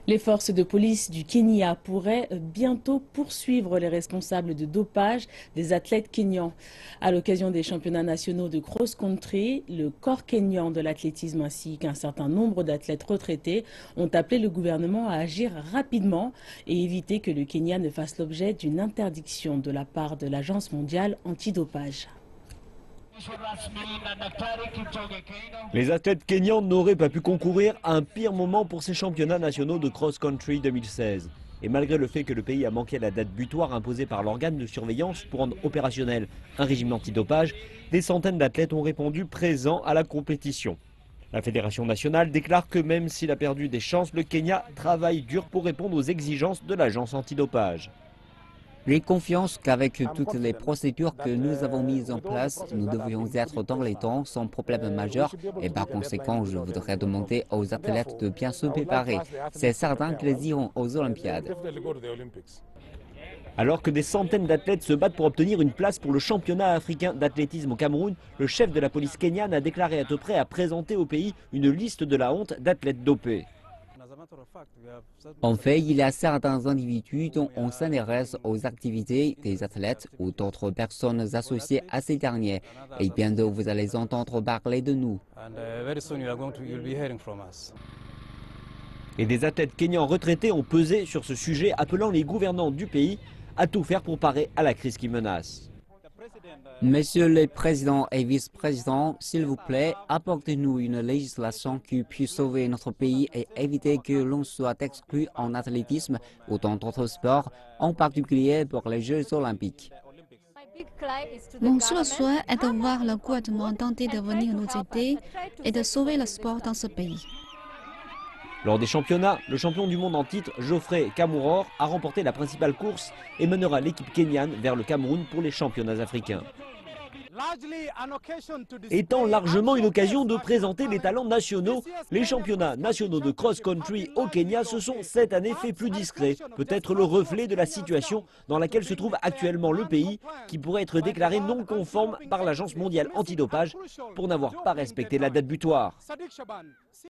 Les forces de police du Kenya pourraient bientôt poursuivre les responsables de dopage des athlètes kenyans. À l'occasion des championnats nationaux de cross-country, le corps kényan de l'athlétisme ainsi qu'un certain nombre d'athlètes retraités ont appelé le gouvernement à agir rapidement et éviter que le Kenya ne fasse l'objet d'une interdiction de la part de l'Agence mondiale antidopage. Les athlètes kenyans n'auraient pas pu concourir à un pire moment pour ces championnats nationaux de cross-country 2016. Et malgré le fait que le pays a manqué la date butoir imposée par l'organe de surveillance pour rendre opérationnel un régime antidopage, des centaines d'athlètes ont répondu présents à la compétition. La fédération nationale déclare que même s'il a perdu des chances, le Kenya travaille dur pour répondre aux exigences de l'agence antidopage. J'ai confiance qu'avec toutes les procédures que nous avons mises en place, nous devrions être dans les temps sans problème majeur et par conséquent, je voudrais demander aux athlètes de bien se préparer. C'est certain qu'ils iront aux Olympiades. Alors que des centaines d'athlètes se battent pour obtenir une place pour le championnat africain d'athlétisme au Cameroun, le chef de la police kenyane a déclaré être prêt à présenter au pays une liste de la honte d'athlètes dopés. En fait, il y a certains individus dont on s'intéresse aux activités des athlètes ou d'autres personnes associées à ces derniers. Et bientôt, vous allez entendre parler de nous. Et des athlètes kenyans retraités ont pesé sur ce sujet, appelant les gouvernants du pays à tout faire pour parer à la crise qui menace. Monsieur le Président et Vice-président, s'il vous plaît, apportez-nous une législation qui puisse sauver notre pays et éviter que l'on soit exclu en athlétisme ou dans d'autres sports, en particulier pour les Jeux olympiques. Mon seul souhait est de voir le gouvernement tenter de venir nous aider et de sauver le sport dans ce pays. Lors des championnats, le champion du monde en titre, Geoffrey Kamworor, a remporté la principale course et mènera l'équipe kenyane vers le Cameroun pour les championnats africains. Étant largement une occasion de présenter les talents nationaux, les championnats nationaux de cross-country au Kenya se sont cette année fait plus discrets, peut-être le reflet de la situation dans laquelle se trouve actuellement le pays, qui pourrait être déclaré non conforme par l'Agence mondiale antidopage pour n'avoir pas respecté la date butoir.